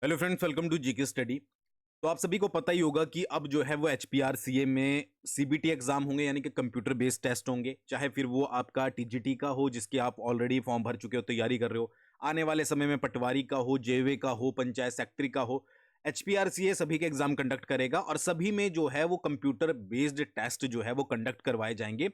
Hello friends, welcome to GK study. तो आप सभी को पता ही होगा कि अब जो है वो एचपीआरसीए में सीबीटी एग्जाम होंगे, यानी कि कंप्यूटर बेस्ड टेस्ट होंगे। चाहे फिर वो आपका टीजीटी का हो, जिसके आप ऑलरेडी फॉर्म भर चुके हो, तैयारी कर रहे हो, आने वाले समय में पटवारी का हो, जेवे का हो, पंचायत सेक्रेटरी का हो, एचपीआरसीए सभी के एग्जाम कंडक्ट करेगा और सभी में जो है वो कंप्यूटर बेस्ड टेस्ट जो है वो कंडक्ट करवाए जाएंगे।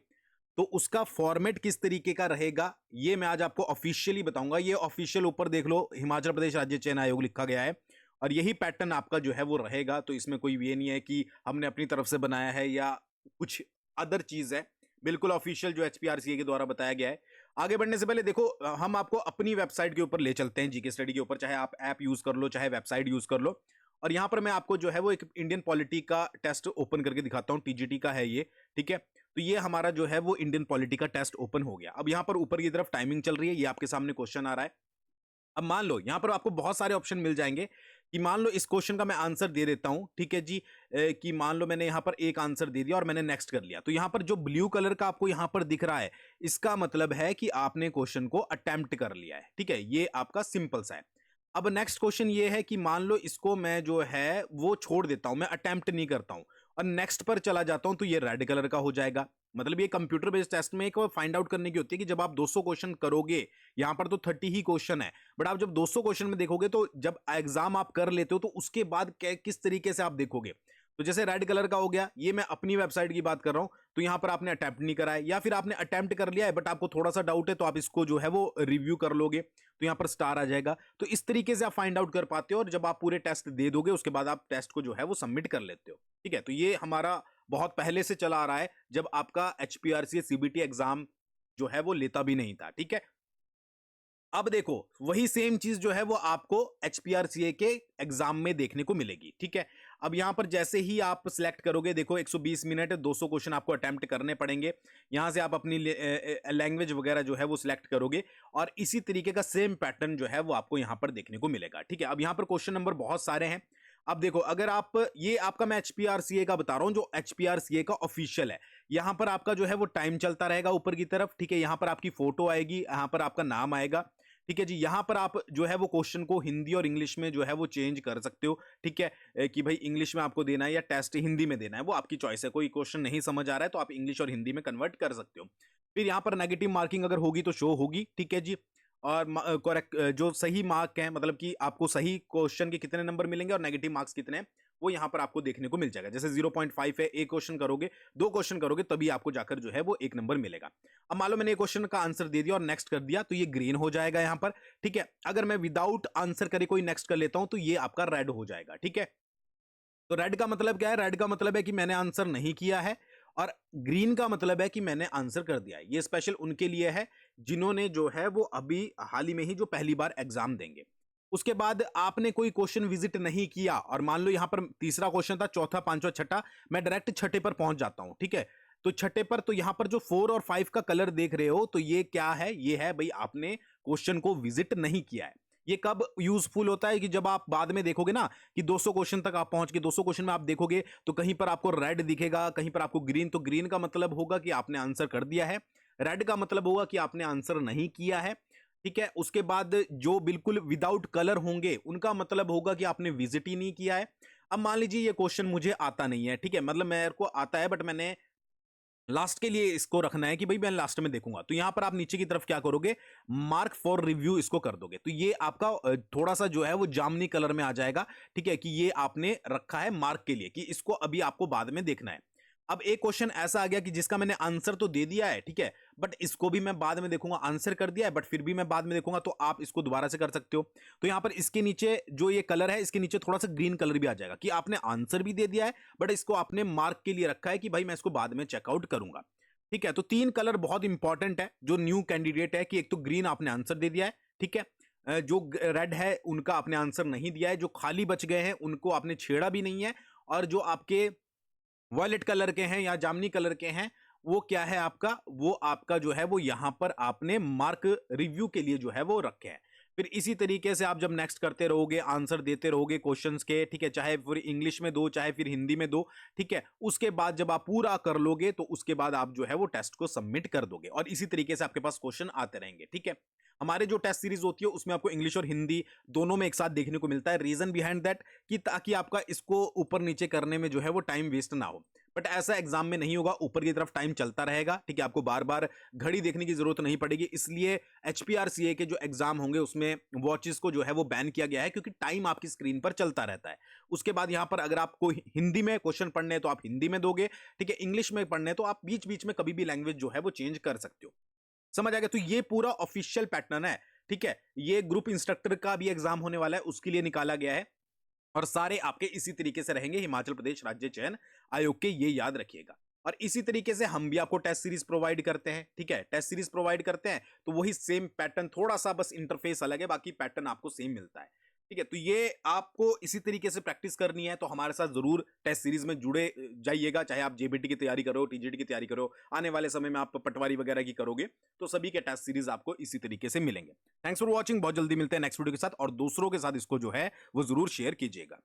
तो उसका फॉर्मेट किस तरीके का रहेगा ये मैं आज आपको ऑफिशियली बताऊंगा। ये ऑफिशियल ऊपर देख लो, हिमाचल प्रदेश राज्य चयन आयोग लिखा गया है और यही पैटर्न आपका जो है वो रहेगा। तो इसमें कोई ये नहीं है कि हमने अपनी तरफ से बनाया है या कुछ अदर चीज है। बिल्कुल ऑफिशियल जो एचपीआरसीए के द्वारा बताया गया है। आगे बढ़ने से पहले देखो, हम आपको अपनी वेबसाइट के ऊपर ले चलते हैं, जीके स्टडी के ऊपर। चाहे आप ऐप यूज कर लो, चाहे वेबसाइट यूज कर लो। और यहां पर मैं आपको जो है वो एक इंडियन पॉलिटी का टेस्ट ओपन करके दिखाता हूं। टीजीटी का है ये, ठीक है। तो ये हमारा जो है वो इंडियन पॉलिटी का टेस्ट ओपन हो गया। अब यहां पर ऊपर की तरफ टाइमिंग चल रही है, ये आपके सामने क्वेश्चन आ रहा है। अब मान लो यहां पर आपको बहुत सारे ऑप्शन मिल जाएंगे कि मान लो इस क्वेश्चन का मैं आंसर दे देता हूं, ठीक है जी। कि मान लो मैंने यहां पर एक आंसर दे दिया और मैंने नेक्स्ट कर लिया, तो यहां पर जो ब्लू कलर का आपको यहां पर दिख रहा है, इसका मतलब है कि आपने क्वेश्चन को अटेम्प्ट कर लिया है, ठीक है। ये आपका सिंपल सा है। अब नेक्स्ट क्वेश्चन ये है कि मान लो इसको मैं जो है वो छोड़ देता हूं, मैं अटेम्प्ट नहीं करता हूं और नेक्स्ट पर चला जाता हूं, तो ये रेड कलर का हो जाएगा। मतलब ये कंप्यूटर बेस्ड टेस्ट में एक फाइंड आउट करने की होती है कि जब आप 200 क्वेश्चन करोगे, यहां पर तो 30 ही क्वेश्चन है, बट आप जब 200 क्वेश्चन में देखोगे तो जब एग्जाम आप कर लेते हो तो उसके बाद किस तरीके से आप देखोगे। तो जैसे रेड कलर का हो गया, ये मैं अपनी वेबसाइट की बात कर रहा हूं। तो यहां पर आपने अटेम्प्ट नहीं करा है या फिर आपने अटेम्प्ट कर लिया है बट आपको थोड़ा सा डाउट है, तो आप इसको जो है वो रिव्यू कर लोगे, तो यहां पर स्टार आ जाएगा। तो इस तरीके से आप फाइंड आउट कर पाते हो और जब आप पूरे टेस्ट दे दोगे उसके बाद आप टेस्ट को जो है वो सबमिट कर लेते हो, ठीक है। तो ये हमारा बहुत पहले से चला आ रहा है, जब आपका एचपीआरसी सीबीटी एग्जाम जो है वो लेता भी नहीं था, ठीक है। अब देखो, वही सेम चीज जो है वो आपको एचपीआरसीए के एग्जाम में देखने को मिलेगी, ठीक है। अब यहां पर जैसे ही आप सिलेक्ट करोगे, देखो 120 मिनट 200 क्वेश्चन आपको अटेम्प्ट करने पड़ेंगे। यहां से आप अपनी लैंग्वेज वगैरह जो है वो सिलेक्ट करोगे और इसी तरीके का सेम पैटर्न जो है वो आपको यहां पर देखने को मिलेगा, ठीक है। अब यहां पर क्वेश्चन नंबर बहुत सारे हैं। अब देखो, अगर आप ये आपका मैं एचपीआरसीए का बता रहा हूं, जो एचपीआरसीए का ऑफिशियल है, यहां पर आपका जो है वो टाइम चलता रहेगा ऊपर की तरफ, ठीक है। यहां पर आपकी फोटो आएगी, यहां पर आपका नाम आएगा, ठीक है जी। यहां पर आप जो है वो क्वेश्चन को हिंदी और इंग्लिश में जो है वो चेंज कर सकते हो, ठीक है। कि भाई इंग्लिश में आपको देना है या टेस्ट हिंदी में देना है, वो आपकी चॉइस है। कोई क्वेश्चन नहीं समझ आ रहा है तो आप इंग्लिश और हिंदी में कन्वर्ट कर सकते हो। फिर यहां पर नेगेटिव मार्किंग अगर होगी तो शो होगी, ठीक है जी। और करेक्ट जो सही मार्क है, मतलब कि आपको सही क्वेश्चन के कितने नंबर मिलेंगे और नेगेटिव मार्क्स कितने हैं, वो यहां पर आपको देखने को मिल जाएगा। जैसे 0.5 है, एक क्वेश्चन करोगे, दो क्वेश्चन करोगे, तभी आपको जाकर जो है वो एक नंबर मिलेगा। अब मान लो मैंने क्वेश्चन का आंसर दे दिया और नेक्स्ट कर दिया, तो ये ग्रीन हो जाएगा यहां पर, ठीक है। अगर मैं विदाउट आंसर करे कोई नेक्स्ट कर लेता हूं तो ये आपका रेड हो जाएगा, ठीक है। तो रेड का मतलब क्या है? रेड का मतलब है कि मैंने आंसर नहीं किया है और ग्रीन का मतलब है कि मैंने आंसर कर दिया है। ये स्पेशल उनके लिए है जिन्होंने जो है वो अभी हाल ही में ही जो पहली बार एग्जाम देंगे। उसके बाद आपने कोई क्वेश्चन विजिट नहीं किया और मान लो यहां पर तीसरा क्वेश्चन था, चौथा, पांचवा, छठा, मैं डायरेक्ट छठे पर पहुंच जाता हूं, ठीक है। तो छठे पर तो यहां पर जो 4 और 5 का कलर देख रहे हो, तो ये क्या है? ये है भाई, आपने क्वेश्चन को विजिट नहीं किया है। ये कब यूजफुल होता है? कि जब आप बाद में देखोगे ना कि 200 क्वेश्चन तक आप पहुंच गए, 200 क्वेश्चन में आप देखोगे तो कहीं पर आपको रेड दिखेगा, कहीं पर आपको ग्रीन, तो ग्रीन का मतलब होगा कि आपने आंसर कर दिया है, रेड का मतलब होगा कि आपने आंसर नहीं किया है, ठीक है। उसके बाद जो बिल्कुल विदाउट कलर होंगे उनका मतलब होगा कि आपने विजिट ही नहीं किया है। अब मान लीजिए ये क्वेश्चन मुझे आता नहीं है, ठीक है, मतलब मेरे को आता है बट मैंने लास्ट के लिए इसको रखना है कि भाई मैं लास्ट में देखूंगा, तो यहां पर आप नीचे की तरफ क्या करोगे? मार्क फॉर रिव्यू इसको कर दोगे, तो ये आपका थोड़ा सा जो है वो जामनी कलर में आ जाएगा, ठीक है। कि ये आपने रखा है मार्क के लिए कि इसको अभी आपको बाद में देखना है। अब एक क्वेश्चन ऐसा आ गया कि जिसका मैंने आंसर तो दे दिया है, ठीक है, बट इसको भी मैं बाद में देखूंगा। आंसर कर दिया है बट फिर भी मैं बाद में देखूंगा, तो आप इसको दोबारा से कर सकते हो। तो यहां पर इसके नीचे जो ये कलर है, इसके नीचे थोड़ा सा ग्रीन कलर भी आ जाएगा कि आपने आंसर भी दे दिया है बट इसको आपने मार्क के लिए रखा है कि भाई मैं इसको बाद में चेकआउट करूंगा, ठीक है। तो तीन कलर बहुत इंपॉर्टेंट है जो न्यू कैंडिडेट है, कि एक तो ग्रीन आपने आंसर दे दिया है, ठीक है। जो रेड है उनका आपने आंसर नहीं दिया है, जो खाली बच गए हैं उनको आपने छेड़ा भी नहीं है, और जो आपके वॉयलेट कलर के हैं या जामनी कलर के हैं, वो क्या है आपका? वो आपका जो है वो यहां पर आपने मार्क रिव्यू के लिए जो है वो रखे हैं। फिर इसी तरीके से आप जब नेक्स्ट करते रहोगे, आंसर देते रहोगे क्वेश्चंस के, ठीक है, चाहे फिर इंग्लिश में दो चाहे फिर हिंदी में दो, ठीक है, उसके बाद जब आप पूरा कर लोगे तो उसके बाद आप जो है वो टेस्ट को सबमिट कर दोगे और इसी तरीके से आपके पास क्वेश्चन आते रहेंगे। ठीक है, हमारे जो टेस्ट सीरीज होती है उसमें आपको इंग्लिश और हिंदी दोनों में एक साथ देखने को मिलता है। रीजन बिहाइंड दैट कि ताकि आपका इसको ऊपर नीचे करने में जो है वो टाइम वेस्ट ना हो। बट ऐसा एग्जाम में नहीं होगा, ऊपर की तरफ टाइम चलता रहेगा। ठीक है, आपको बार बार घड़ी देखने की जरूरत नहीं पड़ेगी, इसलिए एचपीआरसीए के जो एग्जाम होंगे उसमें वॉचेस को जो है वो बैन किया गया है, क्योंकि टाइम आपकी स्क्रीन पर चलता रहता है। उसके बाद यहां पर अगर आपको हिंदी में क्वेश्चन पढ़ने हैं तो आप हिंदी में दोगे, ठीक है, इंग्लिश में पढ़ने हैं तो आप बीच बीच में कभी भी लैंग्वेज जो है वो चेंज कर सकते हो। समझ आ गया? तो ये पूरा ऑफिशियल पैटर्न है। ठीक है, ये ग्रुप इंस्ट्रक्टर का भी एग्जाम होने वाला है, उसके लिए निकाला गया है और सारे आपके इसी तरीके से रहेंगे, हिमाचल प्रदेश राज्य चयन आयोग के, ये याद रखिएगा। और इसी तरीके से हम भी आपको टेस्ट सीरीज प्रोवाइड करते हैं। ठीक है, टेस्ट सीरीज प्रोवाइड करते हैं तो वही सेम पैटर्न, थोड़ा सा बस इंटरफेस अलग है, बाकी पैटर्न आपको सेम मिलता है। ठीक है, तो ये आपको इसी तरीके से प्रैक्टिस करनी है, तो हमारे साथ जरूर टेस्ट सीरीज में जुड़े जाइएगा। चाहे आप जेबीटी की तैयारी करो, टीजीटी की तैयारी करो, आने वाले समय में आप पटवारी वगैरह की करोगे, तो सभी के टेस्ट सीरीज आपको इसी तरीके से मिलेंगे। थैंक्स फॉर वॉचिंग, बहुत जल्दी मिलते हैं नेक्स्ट वीडियो के साथ, और दूसरों के साथ इसको जो है वो जरूर शेयर कीजिएगा।